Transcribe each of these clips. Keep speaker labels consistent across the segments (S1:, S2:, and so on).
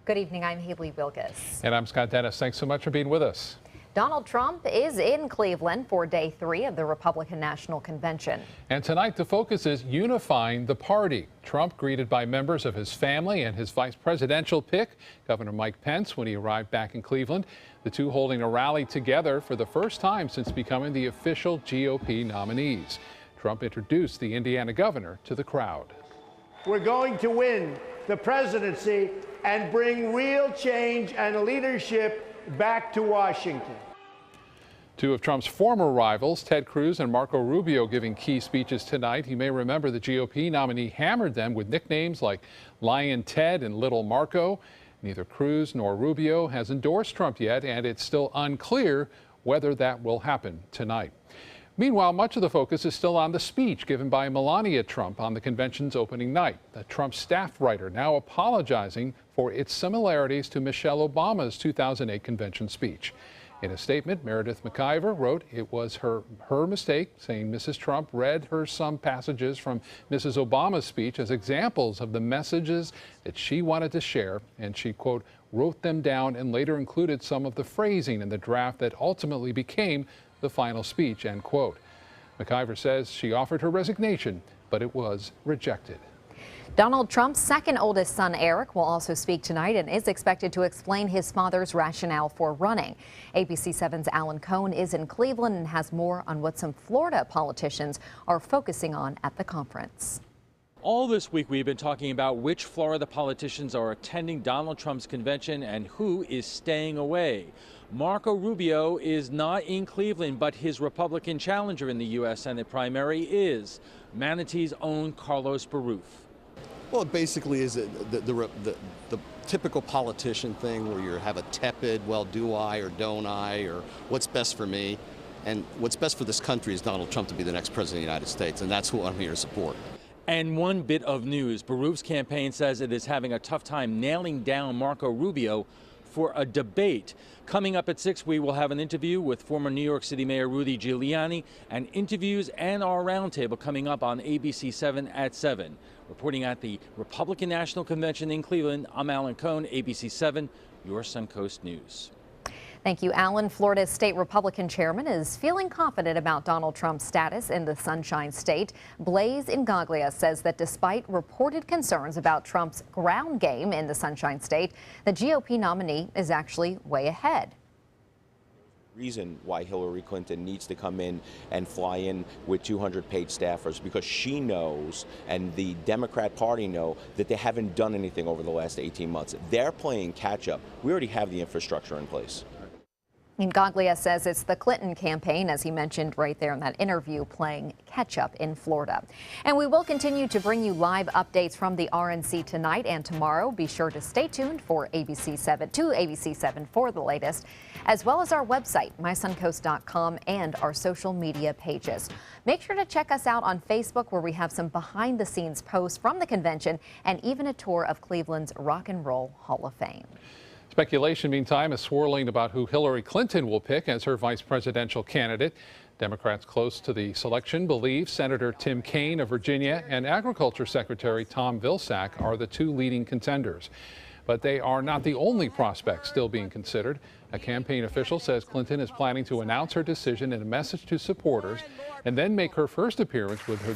S1: Good evening, I'm Haley Wilgus.
S2: And I'm Scott Dennis. Thanks so much for being with us.
S1: Donald Trump is in Cleveland for day 3 of the Republican National Convention.
S2: And tonight the focus is unifying the party. Trump greeted by members of his family and his vice presidential pick, Governor Mike Pence, when he arrived back in Cleveland. The two holding a rally together for the first time since becoming the official GOP nominees. Trump introduced the Indiana governor to the crowd.
S3: We're going to win the presidency and bring real change and leadership back to Washington.
S2: Two of Trump's former rivals, Ted Cruz and Marco Rubio, giving key speeches tonight. You may remember the GOP nominee hammered them with nicknames like Lion Ted and Little Marco. Neither Cruz nor Rubio has endorsed Trump yet, and it's still unclear whether that will happen tonight. Meanwhile, much of the focus is still on the speech given by Melania Trump on the convention's opening night. The Trump staff writer now apologizing for its similarities to Michelle Obama's 2008 convention speech. In a statement, Meredith McIver wrote it was her mistake, saying Mrs. Trump read her some passages from Mrs. Obama's speech as examples of the messages that she wanted to share, and she, quote, wrote them down and later included some of the phrasing in the draft that ultimately became the final speech, end quote. McIver says she offered her resignation, but it was rejected.
S1: Donald Trump's second oldest son, Eric, will also speak tonight and is expected to explain his father's rationale for running. ABC 7's Alan Cohn is in Cleveland and has more on what some Florida politicians are focusing on at the conference.
S4: All this week, we've been talking about which Florida politicians are attending Donald Trump's convention and who is staying away. Marco Rubio is not in Cleveland, but his Republican challenger in the U.S. Senate primary is Manatee's own Carlos Baruf.
S5: Well, it basically is the typical politician thing where you have a tepid, well, do I or don't I, or what's best for me. And what's best for this country is Donald Trump to be the next president of the United States, and that's who I'm here to support.
S4: And one bit of news, Baruf's campaign says it is having a tough time nailing down Marco Rubio for a debate. Coming up at 6, we will have an interview with former New York City Mayor Rudy Giuliani, and interviews and our roundtable coming up on ABC 7 at 7. Reporting at the Republican National Convention in Cleveland, I'm Alan Cohn, ABC 7, your Suncoast News.
S1: Thank you, Alan. Florida's state Republican chairman is feeling confident about Donald Trump's status in the Sunshine State. Blaise Ingoglia says that despite reported concerns about Trump's ground game in the Sunshine State, the GOP nominee is actually way ahead.
S6: Reason why Hillary Clinton needs to come in and fly in with 200 paid staffers, because she knows, and the Democrat Party know, that they haven't done anything over the last 18 months. They're playing catch up. We already have the infrastructure in place.
S1: Ingoglia says it's the Clinton campaign, as he mentioned right there in that interview, playing catch-up in Florida. And we will continue to bring you live updates from the RNC tonight and tomorrow. Be sure to stay tuned for ABC 7 for the latest, as well as our website, mysuncoast.com, and our social media pages. Make sure to check us out on Facebook, where we have some behind-the-scenes posts from the convention and even a tour of Cleveland's Rock and Roll Hall of Fame.
S2: Speculation, meantime, is swirling about who Hillary Clinton will pick as her vice presidential candidate. Democrats close to the selection believe Senator Tim Kaine of Virginia and Agriculture Secretary Tom Vilsack are the two leading contenders. But they are not the only prospects still being considered. A campaign official says Clinton is planning to announce her decision in a message to supporters and then make her first appearance with her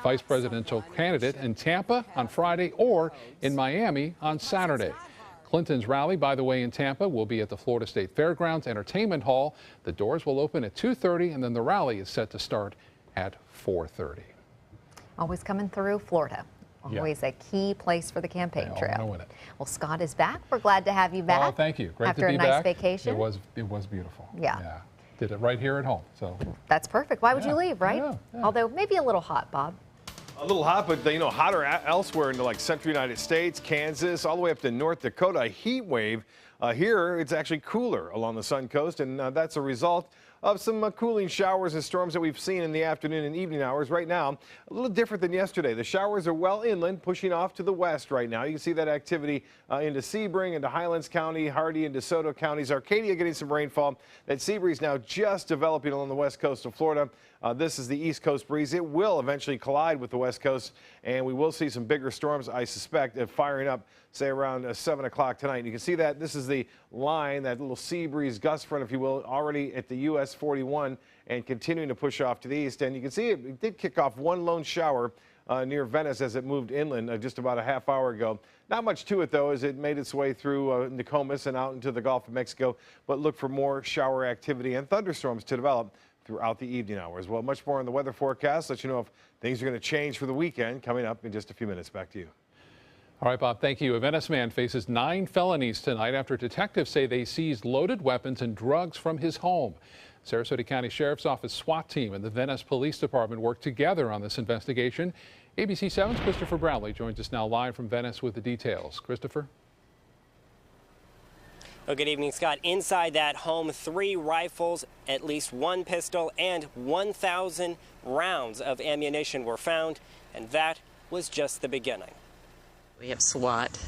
S2: vice presidential candidate in Tampa on Friday or in Miami on Saturday. Clinton's rally, by the way, in Tampa will be at the Florida State Fairgrounds Entertainment Hall. The doors will open at 2:30, and then the rally is set to start at 4:30.
S1: Always coming through Florida. Always a key place for the campaign trail. Well, Scott is back. We're glad to have you back.
S2: Oh, thank you. Great
S1: after
S2: to be back.
S1: After a nice vacation.
S2: It was beautiful.
S1: Yeah.
S2: Did it right here at home. So
S1: that's perfect. Why would you leave, right? Although maybe a little hot, Bob.
S7: A little hot, but hotter elsewhere into like central United States, Kansas, all the way up to North Dakota. A heat wave. Here, it's actually cooler along the Sun Coast, and that's a result of some cooling showers and storms that we've seen in the afternoon and evening hours. Right now, a little different than yesterday. The showers are well inland, pushing off to the west right now. You can see that activity into Sebring, into Highlands County, Hardee, and DeSoto counties. Arcadia getting some rainfall. That sea breeze now just developing along the west coast of Florida. This is the East Coast breeze. It will eventually collide with the West Coast, and we will see some bigger storms, I suspect, firing up, say, around 7 o'clock tonight. You can see that this is the line, that little sea breeze gust front, if you will, already at the US 41 and continuing to push off to the east. And you can see it did kick off one lone shower near Venice as it moved inland just about a half hour ago. Not much to it, though, as it made its way through Nokomis and out into the Gulf of Mexico. But look for more shower activity and thunderstorms to develop throughout the evening hours. Well, much more on the weather forecast. Let you know if things are going to change for the weekend coming up in just a few minutes. Back to you.
S2: All right, Bob, thank you. A Venice man faces 9 felonies tonight after detectives say they seized loaded weapons and drugs from his home. Sarasota County Sheriff's Office SWAT team and the Venice Police Department worked together on this investigation. ABC 7's Christopher Brownlee joins us now live from Venice with the details. Christopher?
S8: Well, good evening, Scott. Inside that home, 3 rifles, at least 1 pistol, and 1,000 rounds of ammunition were found, and that was just the beginning.
S9: We have SWAT.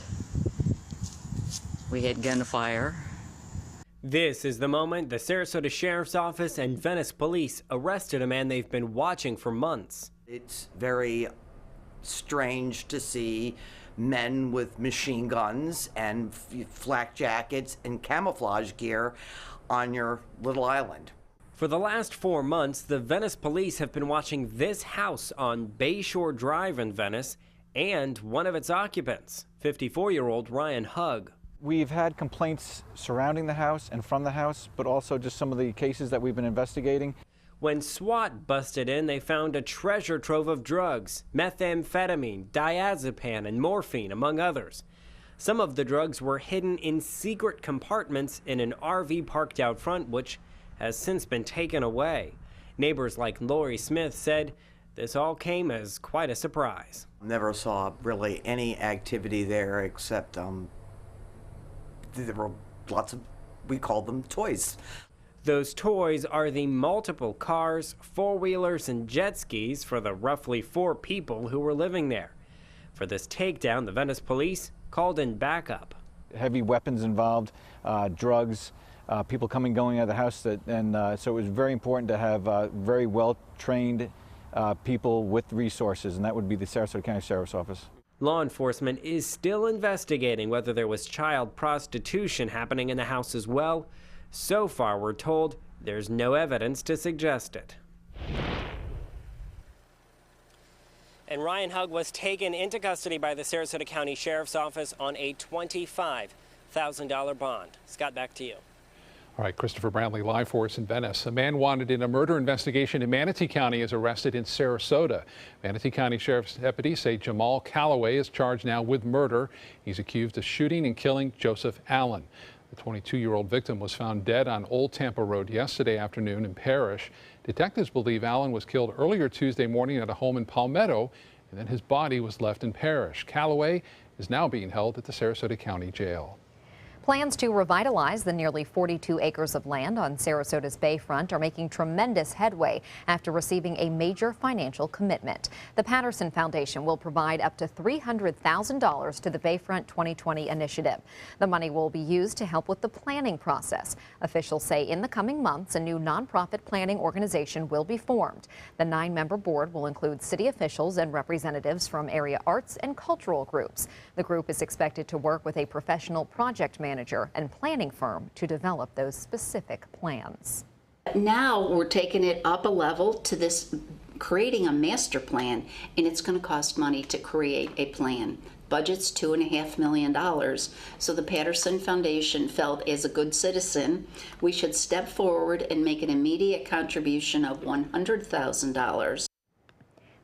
S9: We had gunfire.
S8: This is the moment the Sarasota Sheriff's Office and Venice Police arrested a man they've been watching for months.
S10: It's very strange to see men with machine guns and flak jackets and camouflage gear on your little island.
S8: For the last 4 months, the Venice Police have been watching this house on Bayshore Drive in Venice and one of its occupants, 54-year-old Ryan Hugg.
S11: We've had complaints surrounding the house and from the house, but also just some of the cases that we've been investigating.
S8: When SWAT busted in, they found a treasure trove of drugs, methamphetamine, diazepam, and morphine, among others. Some of the drugs were hidden in secret compartments in an RV parked out front, which has since been taken away. Neighbors like Lori Smith said this all came as quite a surprise.
S10: Never saw really any activity there except there were lots of, we called them toys.
S8: Those toys are the multiple cars, 4-wheelers, and jet skis for the roughly 4 people who were living there. For this takedown, the Venice Police called in backup.
S11: Heavy weapons involved, drugs, people coming going out of the house, so it was very important to have very well-trained people with resources, and that would be the Sarasota County Sheriff's Office.
S8: Law enforcement is still investigating whether there was child prostitution happening in the house as well. So far, we're told there's no evidence to suggest it. And Ryan Hugg was taken into custody by the Sarasota County Sheriff's Office on a $25,000 bond. Scott, back to you.
S2: All right, Christopher Brownlee live for us in Venice. A man wanted in a murder investigation in Manatee County is arrested in Sarasota. Manatee County Sheriff's deputies say Jamal Calloway is charged now with murder. He's accused of shooting and killing Joseph Allen. The 22-year-old victim was found dead on Old Tampa Road yesterday afternoon in Parrish. Detectives believe Allen was killed earlier Tuesday morning at a home in Palmetto, and then his body was left in Parrish. Calloway is now being held at the Sarasota County Jail.
S1: Plans to revitalize the nearly 42 acres of land on Sarasota's Bayfront are making tremendous headway after receiving a major financial commitment. The Patterson Foundation will provide up to $300,000 to the Bayfront 2020 initiative. The money will be used to help with the planning process. Officials say in the coming months, a new nonprofit planning organization will be formed. The 9-member board will include city officials and representatives from area arts and cultural groups. The group is expected to work with a professional project manager and planning firm to develop those specific plans.
S12: Now we're taking it up a level to this, creating a master plan, and it's going to cost money to create a plan. Budget's $2.5 million. So the Patterson Foundation felt, as a good citizen, we should step forward and make an immediate contribution of $100,000.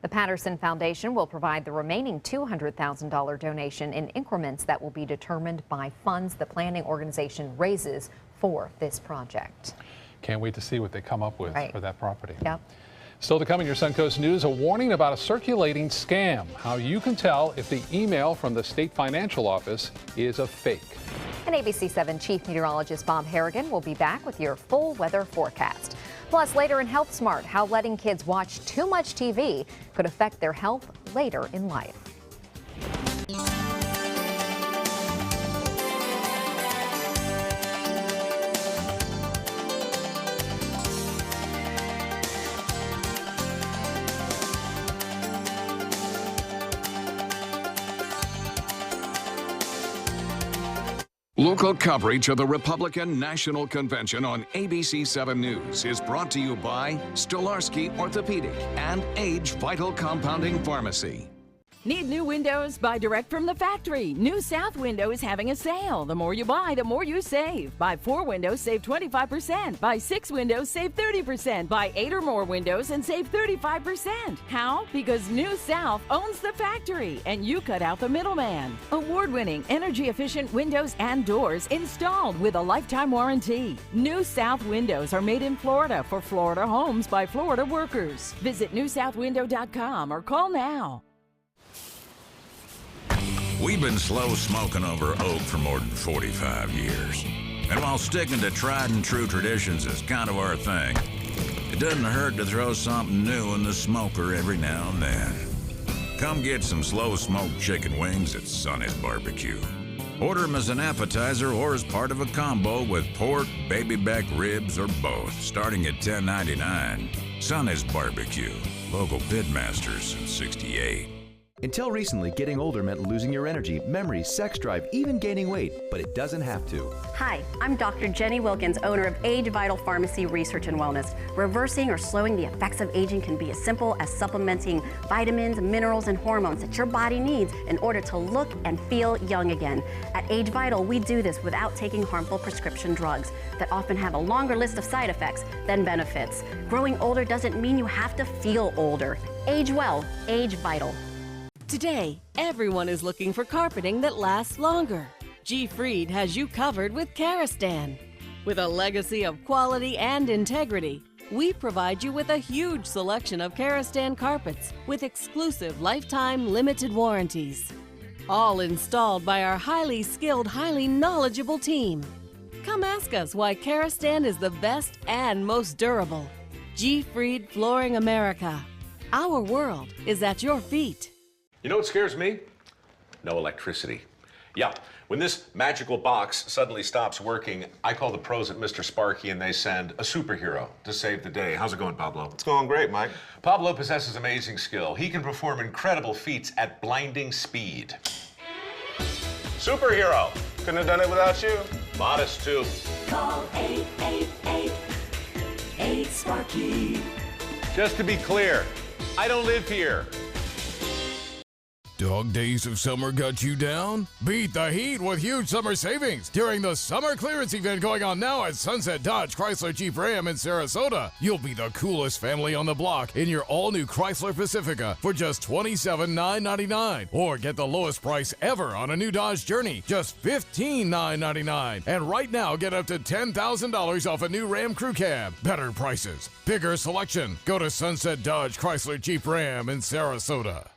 S1: The Patterson Foundation will provide the remaining $200,000 donation in increments that will be determined by funds the planning organization raises for this project.
S2: Can't wait to see what they come up with for that property.
S1: Yep.
S2: Still to come in your Suncoast News, a warning about a circulating scam, how you can tell if the email from the State Financial Office is a fake.
S1: And ABC 7 Chief Meteorologist Bob Harrigan will be back with your full weather forecast. Plus, later in Health Smart, how letting kids watch too much TV could affect their health later in life.
S13: Local coverage of the Republican National Convention on ABC 7 News is brought to you by Stolarski Orthopedic and Age Vital Compounding Pharmacy.
S14: Need new windows? Buy direct from the factory. New South Window is having a sale. The more you buy, the more you save. Buy 4 windows, save 25%. Buy 6 windows, save 30%. Buy 8 or more windows and save 35%. How? Because New South owns the factory and you cut out the middleman. Award-winning, energy-efficient windows and doors installed with a lifetime warranty. New South Windows are made in Florida for Florida homes by Florida workers. Visit newsouthwindow.com or call now.
S15: We've been slow smoking over oak for more than 45 years. And while sticking to tried and true traditions is kind of our thing, it doesn't hurt to throw something new in the smoker every now and then. Come get some slow smoked chicken wings at Sonny's Barbecue. Order them as an appetizer or as part of a combo with pork, baby back ribs, or both, starting at $10.99. Sonny's Barbecue, local pitmasters since '68.
S16: Until recently, getting older meant losing your energy, memory, sex drive, even gaining weight, but it doesn't have to.
S17: Hi, I'm Dr. Jenny Wilkins, owner of Age Vital Pharmacy Research and Wellness. Reversing or slowing the effects of aging can be as simple as supplementing vitamins, minerals, and hormones that your body needs in order to look and feel young again. At Age Vital, we do this without taking harmful prescription drugs that often have a longer list of side effects than benefits. Growing older doesn't mean you have to feel older. Age well, Age Vital.
S14: Today, everyone is looking for carpeting that lasts longer. G. Fried has you covered with Karastan. With a legacy of quality and integrity, we provide you with a huge selection of Karastan carpets with exclusive lifetime limited warranties. All installed by our highly skilled, highly knowledgeable team. Come ask us why Karastan is the best and most durable. G. Fried Flooring America. Our world is at your feet.
S18: You know what scares me? No electricity. Yeah, when this magical box suddenly stops working, I call the pros at Mr. Sparky and they send a superhero to save the day. How's it going, Pablo?
S7: It's going great, Mike.
S18: Pablo possesses amazing skill. He can perform incredible feats at blinding speed. Superhero!
S7: Couldn't have done it without you.
S18: Modest, too.
S19: Call 888-8-SPARKY.
S7: Just to be clear, I don't live here.
S20: Dog days of summer got you down? Beat the heat with huge summer savings during the summer clearance event going on now at Sunset Dodge Chrysler Jeep Ram in Sarasota. You'll be the coolest family on the block in your all-new Chrysler Pacifica for just $27,999. Or get the lowest price ever on a new Dodge Journey, just $15,999. And right now, get up to $10,000 off a new Ram Crew Cab. Better prices, bigger selection. Go to Sunset Dodge Chrysler Jeep Ram in Sarasota.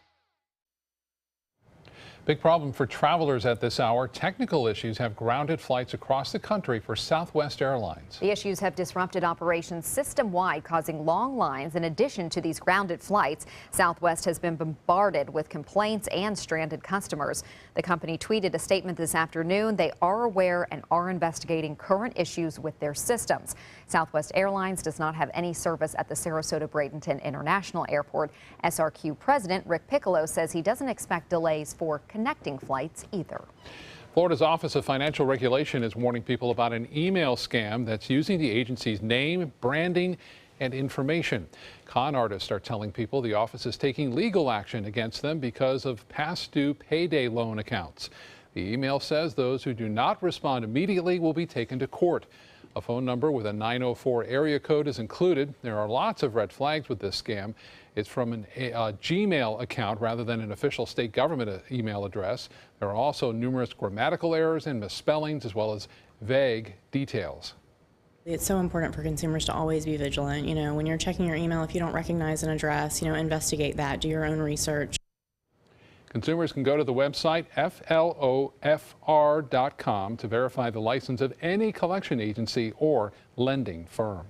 S2: Big problem for travelers at this hour. Technical issues have grounded flights across the country for Southwest Airlines.
S1: The issues have disrupted operations system-wide, causing long lines. In addition to these grounded flights, Southwest has been bombarded with complaints and stranded customers. The company tweeted a statement this afternoon. They are aware and are investigating current issues with their systems. Southwest Airlines does not have any service at the Sarasota-Bradenton International Airport. SRQ President Rick Piccolo says he doesn't expect delays for connecting flights either.
S2: Florida's Office of Financial Regulation is warning people about an email scam that's using the agency's name, branding, and information. Con artists are telling people the office is taking legal action against them because of past due payday loan accounts. The email says those who do not respond immediately will be taken to court. A phone number with a 904 area code is included. There are lots of red flags with this scam. It's from a Gmail account rather than an official state government email address. There are also numerous grammatical errors and misspellings, as well as vague details.
S21: It's so important for consumers to always be vigilant. You know, when you're checking your email, if you don't recognize an address, you know, investigate that, do your own research.
S2: Consumers can go to the website flofr.com to verify the license of any collection agency or lending firm.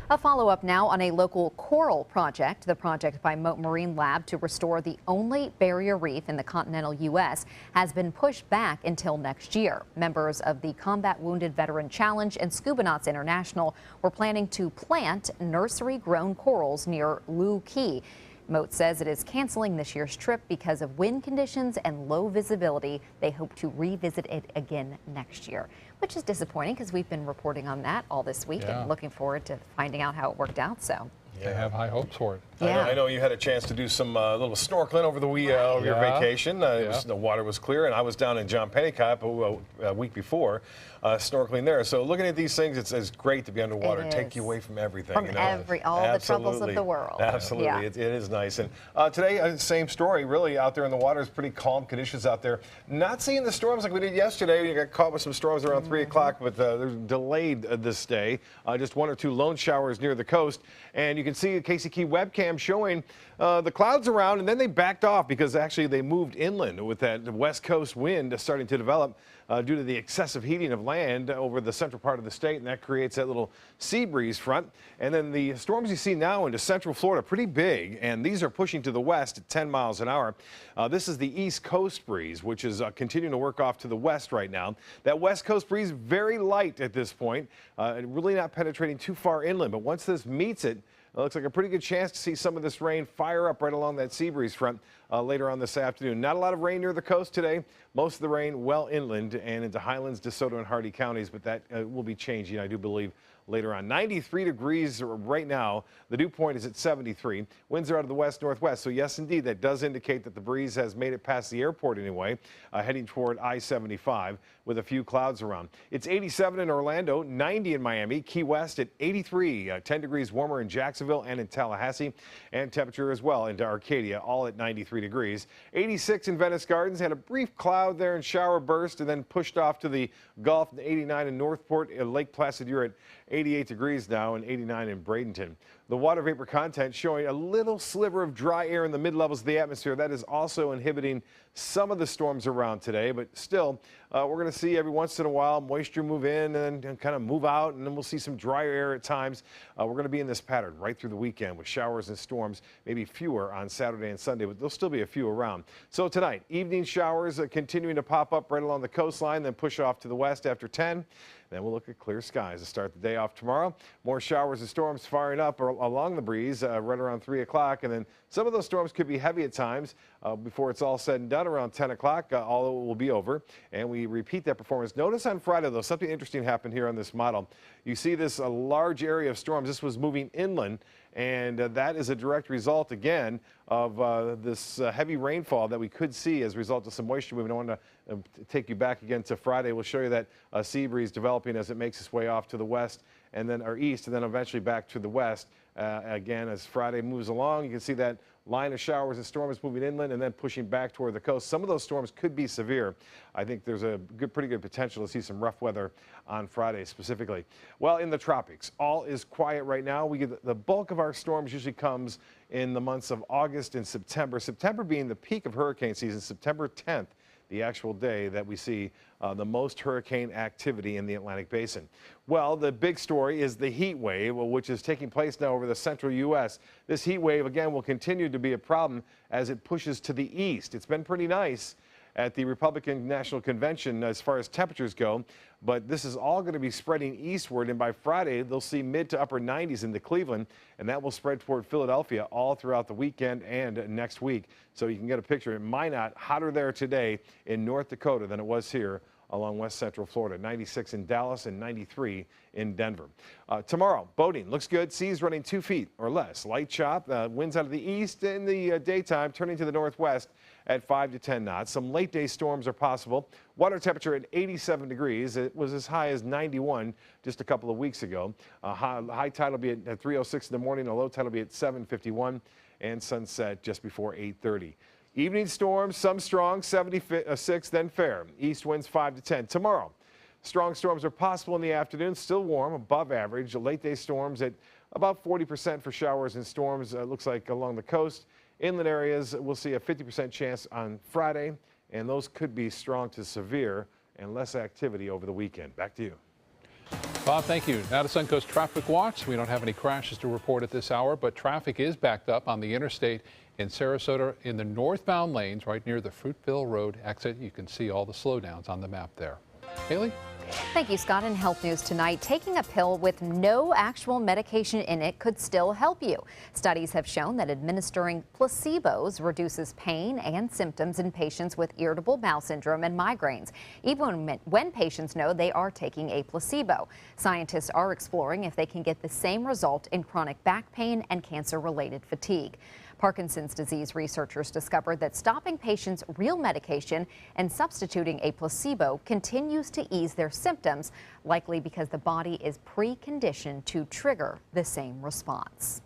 S1: A follow-up now on a local coral project. The project by Mote Marine Lab to restore the only barrier reef in the continental U.S. has been pushed back until next year. Members of the Combat Wounded Veteran Challenge and Scuba Nauts International were planning to plant nursery-grown corals near Looe Key. Moat says it is canceling this year's trip because of wind conditions and low visibility. They hope to revisit it again next year, which is disappointing because we've been reporting on that all this week and looking forward to finding out how it worked out. So
S2: they have high hopes for it.
S7: I know you had a chance to do some little snorkeling over your vacation. The water was clear, and I was down in John Pennicott a week before snorkeling there. So looking at these things, it's great to be underwater, take you away from everything.
S1: From all the troubles of the world.
S7: Absolutely,
S1: Yeah.
S7: it is nice. And today, same story, really, out there in the water. It's pretty calm conditions out there. Not seeing the storms like we did yesterday. We got caught with some storms around 3 o'clock, but they're delayed this day. Just 1 or 2 lone showers near the coast. And you can see the KCK webcam showing the clouds around, and then they backed off because actually they moved inland with that west coast wind starting to develop due to the excessive heating of land over the central part of the state, and that creates that little sea breeze front. And then the storms you see now into central Florida, pretty big, and these are pushing to the west at 10 miles an hour. This is the east coast breeze, which is continuing to work off to the west right now. That west coast breeze, very light at this point, really not penetrating too far inland, but once this meets it, it looks like a pretty good chance to see some of this rain fire up right along that sea breeze front later on this afternoon. Not a lot of rain near the coast today. Most of the rain well inland and into Highlands, DeSoto, and Hardee counties, but that will be changing, I do believe, later on. 93 degrees right now. The dew point is at 73. Winds are out of the west-northwest. So yes, indeed, that does indicate that the breeze has made it past the airport anyway, heading toward I-75 with a few clouds around. It's 87 in Orlando, 90 in Miami, Key West at 83, 10 degrees warmer in Jacksonville and in Tallahassee, and temperature as well into Arcadia, all at 93 degrees. 86 in Venice Gardens, had a brief cloud there and shower burst and then pushed off to the Gulf. 89 in Northport, Lake Placid, you're at 88 degrees now, and 89 in Bradenton. The water vapor content showing a little sliver of dry air in the mid-levels of the atmosphere. That is also inhibiting some of the storms around today, but still, we're going to see every once in a while moisture move in and kind of move out, and then we'll see some drier air at times. We're going to be in this pattern right through the weekend with showers and storms, maybe fewer on Saturday and Sunday, but there'll still be a few around. So tonight, evening showers continuing to pop up right along the coastline, then push off to the west after 10. Then we'll look at clear skies to start the day off tomorrow. More showers and storms firing up along the breeze right around 3 o'clock. And then some of those storms could be heavy at times before it's all said and done around 10 o'clock. All will be over. And we repeat that performance. Notice on Friday, though, something interesting happened here on this model. You see this large area of storms. This was moving inland. And that is a direct result, again, of this heavy rainfall that we could see as a result of some moisture movement. I want to take you back again to Friday. We'll show you that sea breeze developing as it makes its way off to the west and then or east and then eventually back to the west. Again, as Friday moves along, you can see that line of showers and storms moving inland and then pushing back toward the coast. Some of those storms could be severe. I think there's a pretty good potential to see some rough weather on Friday specifically. Well, in the tropics, all is quiet right now. We get the bulk of our storms usually comes in the months of August and September. September being the peak of hurricane season, September 10th. The actual day that we see the most hurricane activity in the Atlantic Basin. Well, the big story is the heat wave, which is taking place now over the central U.S. This heat wave, again, will continue to be a problem as it pushes to the east. It's been pretty nice at the Republican National Convention as far as temperatures go, but this is all going to be spreading eastward, and by Friday they'll see mid to upper 90s into Cleveland, and that will spread toward Philadelphia all throughout the weekend and next week. So you can get a picture. It might not hotter there today in North Dakota than it was here along west central Florida. 96 in Dallas and 93 in Denver. Tomorrow, boating looks good. Seas running 2 feet or less. Light chop. Winds out of the east in the daytime, turning to the northwest at 5 to 10 knots. Some late day storms are possible. Water temperature at 87 degrees. It was as high as 91 just a couple of weeks ago. High tide will be at 3:06 in the morning. A low tide will be at 7:51 and sunset just before 8:30. Evening storms, some strong, 76, then fair. East winds 5 to 10. Tomorrow, strong storms are possible in the afternoon, still warm, above average. Late day storms at about 40% for showers and storms, looks like along the coast. Inland areas, we'll see a 50% chance on Friday, and those could be strong to severe and less activity over the weekend. Back to you.
S2: Bob, thank you. Now to Suncoast Traffic Watch. We don't have any crashes to report at this hour, but traffic is backed up on the interstate in Sarasota in the northbound lanes right near the Fruitville Road exit. You can see all the slowdowns on the map there. Haley?
S1: Thank you, Scott. In health news tonight, taking a pill with no actual medication in it could still help you. Studies have shown that administering placebos reduces pain and symptoms in patients with irritable bowel syndrome and migraines, even when patients know they are taking a placebo. Scientists are exploring if they can get the same result in chronic back pain and cancer-related fatigue. Parkinson's disease researchers discovered that stopping patients' real medication and substituting a placebo continues to ease their symptoms, likely because the body is preconditioned to trigger the same response.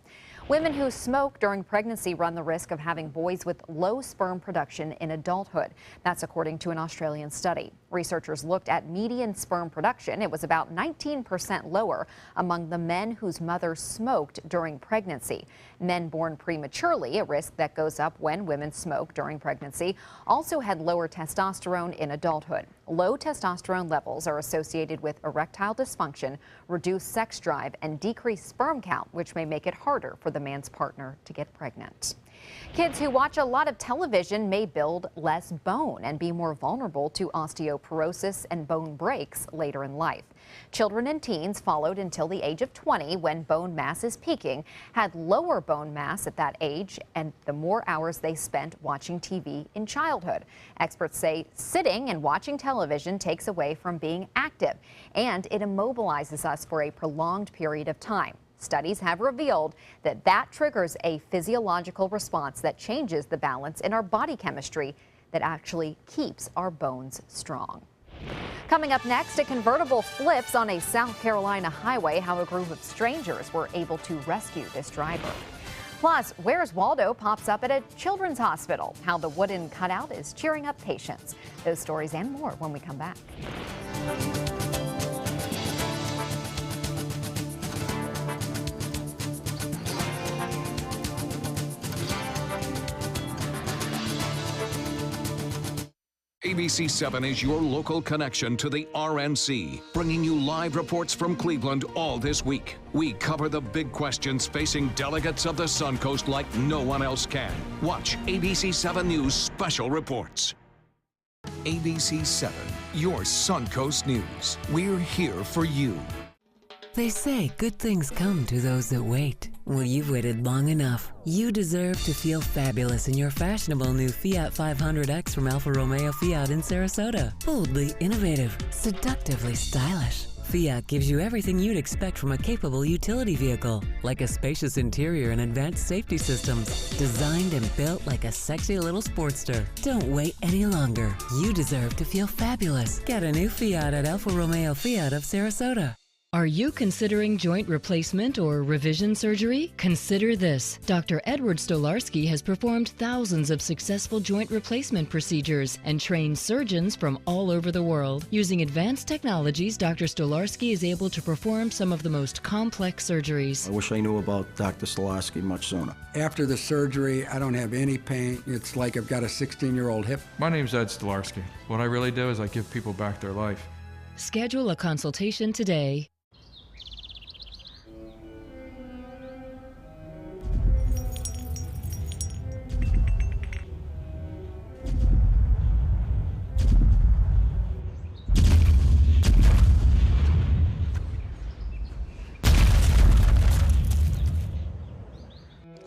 S1: Women who smoke during pregnancy run the risk of having boys with low sperm production in adulthood. That's according to an Australian study. Researchers looked at median sperm production. It was about 19% lower among the men whose mothers smoked during pregnancy. Men born prematurely, a risk that goes up when women smoke during pregnancy, also had lower testosterone in adulthood. Low testosterone levels are associated with erectile dysfunction, reduced sex drive, and decreased sperm count, which may make it harder for the man's partner to get pregnant. Kids who watch a lot of television may build less bone and be more vulnerable to osteoporosis and bone breaks later in life. Children and teens followed until the age of 20, when bone mass is peaking, had lower bone mass at that age and the more hours they spent watching TV in childhood. Experts say sitting and watching television takes away from being active, and it immobilizes us for a prolonged period of time. Studies have revealed that that triggers a physiological response that changes the balance in our body chemistry that actually keeps our bones strong. Coming up next, a convertible flips on a South Carolina highway, how a group of strangers were able to rescue this driver. Plus, Where's Waldo pops up at a children's hospital, how the wooden cutout is cheering up patients. Those stories and more when we come back.
S13: ABC 7 is your local connection to the RNC, bringing you live reports from Cleveland all this week. We cover the big questions facing delegates of the Suncoast like no one else can. Watch ABC 7 News special reports. ABC 7, your Suncoast News. We're here for you.
S3: They say good things come to those that wait. Well, you've waited long enough. You deserve to feel fabulous in your fashionable new Fiat 500X from Alfa Romeo Fiat in Sarasota. Boldly innovative, seductively stylish. Fiat gives you everything you'd expect from a capable utility vehicle, like a spacious interior and advanced safety systems, designed and built like a sexy little Sportster. Don't wait any longer. You deserve to feel fabulous. Get a new Fiat at Alfa Romeo Fiat of Sarasota.
S22: Are you considering joint replacement or revision surgery? Consider this. Dr. Edward Stolarski has performed thousands of successful joint replacement procedures and trained surgeons from all over the world. Using advanced technologies, Dr. Stolarski is able to perform some of the most complex surgeries.
S23: I wish I knew about Dr. Stolarski much sooner.
S24: After the surgery, I don't have any pain. It's like I've got a 16-year-old hip.
S25: My name's Ed Stolarski. What I really do is I give people back their life.
S22: Schedule a consultation today.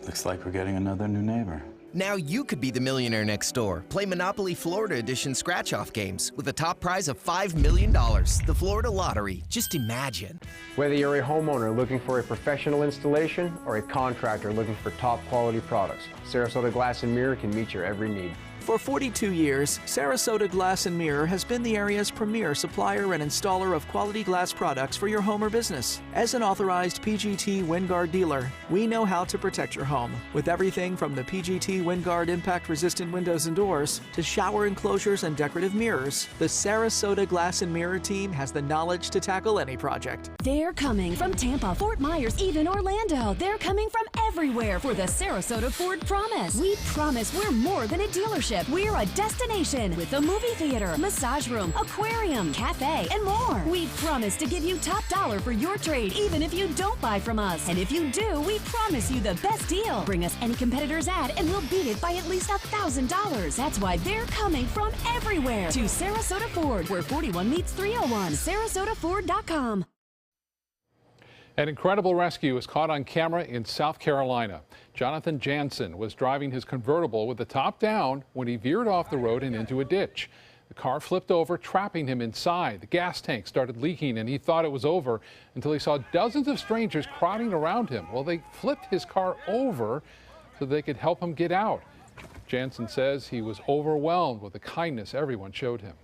S26: Looks like we're getting another new neighbor.
S27: Now you could be the millionaire next door. Play Monopoly Florida Edition scratch-off games with a top prize of $5 million. The Florida Lottery. Just imagine.
S28: Whether you're a homeowner looking for a professional installation or a contractor looking for top quality products, Sarasota Glass and Mirror can meet your every need.
S29: For 42 years, Sarasota Glass and Mirror has been the area's premier supplier and installer of quality glass products for your home or business. As an authorized PGT WinGuard dealer, we know how to protect your home with everything from the PGT WinGuard impact-resistant windows and doors to shower enclosures and decorative mirrors. The Sarasota Glass and Mirror team has the knowledge to tackle any project.
S30: They're coming from Tampa, Fort Myers, even Orlando. They're coming from everywhere for the Sarasota Ford Promise. We promise we're more than a dealership. trip, we're a destination with a movie theater, massage room, aquarium, cafe, and more. We promise to give you top dollar for your trade, even if you don't buy from us. And if you do, we promise you the best deal. Bring us any competitor's ad and we'll beat it by at least $1,000. That's why they're coming from everywhere to Sarasota Ford, where 41 meets 301. SarasotaFord.com.
S2: An incredible rescue was caught on camera in South Carolina. Jonathan Jansen was driving his convertible with the top down when he veered off the road and into a ditch. The car flipped over, trapping him inside. The gas tank started leaking and he thought it was over until he saw dozens of strangers crowding around him. Well, they flipped his car over so they could help him get out. Jansen says he was overwhelmed with the kindness everyone showed him.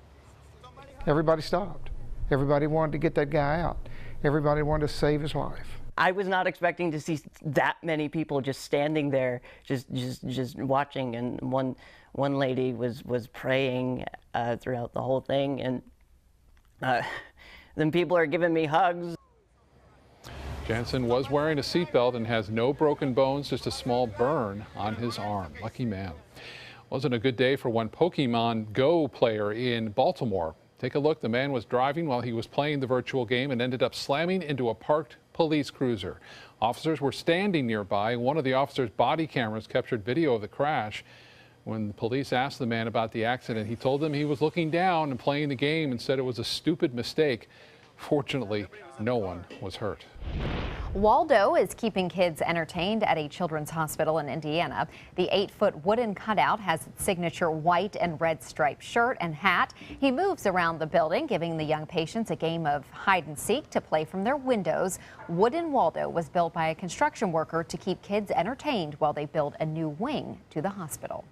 S4: Everybody stopped. Everybody wanted to get that guy out. Everybody wanted to save his life.
S5: I was not expecting to see that many people just standing there, just watching. And one lady was praying throughout the whole thing, and then people are giving me hugs.
S2: Jansen was wearing a seatbelt and has no broken bones, just a small burn on his arm. Lucky man. Wasn't a good day for one Pokemon Go player in Baltimore. Take a look. The man was driving while he was playing the virtual game and ended up slamming into a parked police cruiser. Officers were standing nearby. One of the officer's body cameras captured video of the crash. When the police asked the man about the accident, he told them he was looking down and playing the game and said it was a stupid mistake. Fortunately, no one was hurt.
S1: Waldo is keeping kids entertained at a children's hospital in Indiana. The 8-foot wooden cutout has its signature white and red striped shirt and hat. He moves around the building, giving the young patients a game of hide and seek to play from their windows. Wooden Waldo was built by a construction worker to keep kids entertained while they build a new wing to the hospital.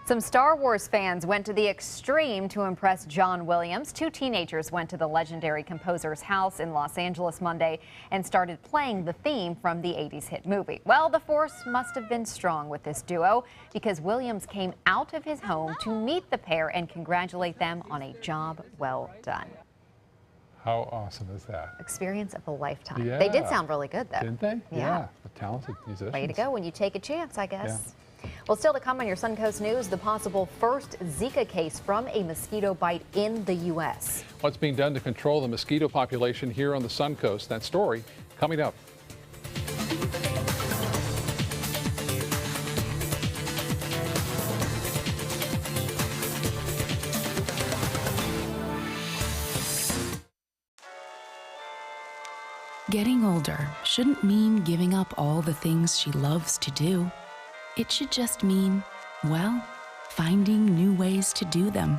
S1: Some Star Wars fans went to the extreme to impress John Williams. Two teenagers went to the legendary composer's house in Los Angeles Monday and started playing the theme from the 80s hit movie. Well, the force must have been strong with this duo because Williams came out of his home to meet the pair and congratulate them on a job well done.
S2: How awesome is that?
S1: Experience of a lifetime.
S2: Yeah.
S1: They did sound really good, though.
S2: Didn't they?
S1: Yeah.
S2: The talented musicians.
S1: Way to go when you take a chance, I guess. Yeah. Well, still to come on your Suncoast News, the possible first Zika case from a mosquito bite in the U.S.
S2: What's being done to control the mosquito population here on the Suncoast? That story coming up.
S6: Getting older shouldn't mean giving up all the things she loves to do. It should just mean, well, finding new ways to do them.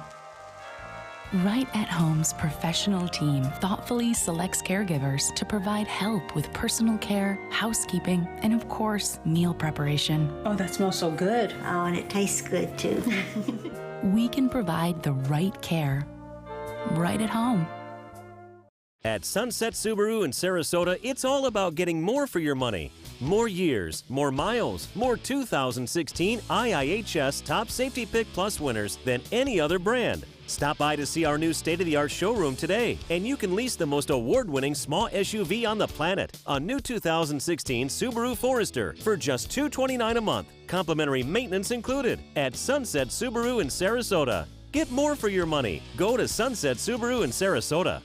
S6: Right at Home's professional team thoughtfully selects caregivers to provide help with personal care, housekeeping, and of course, meal preparation.
S8: Oh, that smells so good. Oh, and it tastes good too.
S6: We can provide the right care right at home.
S9: At Sunset Subaru in Sarasota, it's all about getting more for your money. More years, more miles, more 2016 IIHS Top Safety Pick Plus winners than any other brand. Stop by to see our new state-of-the-art showroom today, and you can lease the most award-winning small SUV on the planet, a new 2016 Subaru Forester, for just $229 a month. Complimentary maintenance included at Sunset Subaru in Sarasota. Get more for your money. Go to Sunset Subaru in Sarasota.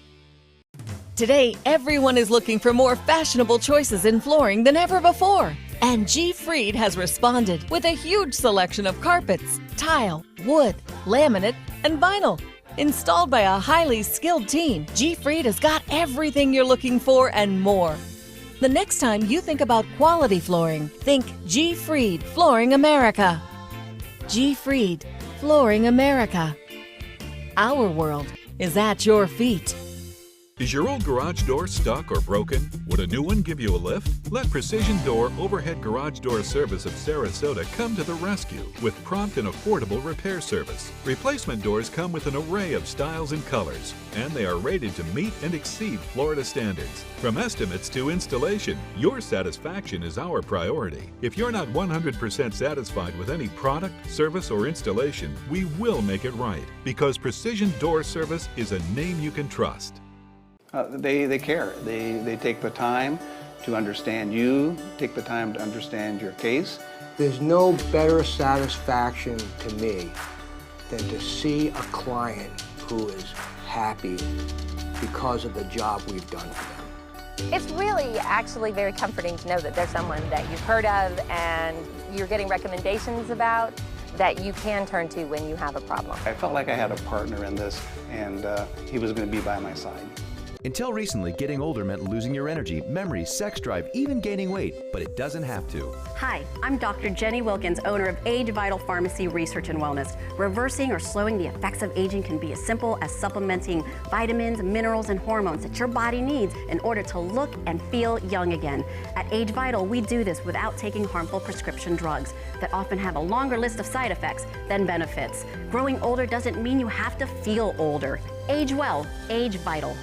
S14: Today, everyone is looking for more fashionable choices in flooring than ever before. And G. Fried has responded with a huge selection of carpets, tile, wood, laminate, and vinyl. Installed by a highly skilled team, G. Fried has got everything you're looking for and more. The next time you think about quality flooring, think G. Fried Flooring America. G. Fried Flooring America. Our world is at your feet.
S10: Is your old garage door stuck or broken? Would a new one give you a lift? Let Precision Door Overhead Garage Door Service of Sarasota come to the rescue with prompt and affordable repair service. Replacement doors come with an array of styles and colors, and they are rated to meet and exceed Florida standards. From estimates to installation, your satisfaction is our priority. If you're not 100% satisfied with any product, service, or installation, we will make it right, because Precision Door Service is a name you can trust.
S11: They care. They take the time
S7: to understand you, take the time to understand your case.
S11: There's no better satisfaction to me than to see a client who is happy because of the job we've done for them.
S12: It's really actually very comforting to know that there's someone that you've heard of and you're getting recommendations about that you can turn to when you have a problem.
S7: I felt like I had a partner in this, and he was going to be by my side.
S15: Until recently, getting older meant losing your energy, memory, sex drive, even gaining weight, but it doesn't have to.
S16: Hi, I'm Dr. Jenny Wilkins, owner of Age Vital Pharmacy Research and Wellness. Reversing or slowing the effects of aging can be as simple as supplementing vitamins, minerals, and hormones that your body needs in order to look and feel young again. At Age Vital, we do this without taking harmful prescription drugs that often have a longer list of side effects than benefits. Growing older doesn't mean you have to feel older. Age well, Age Vital.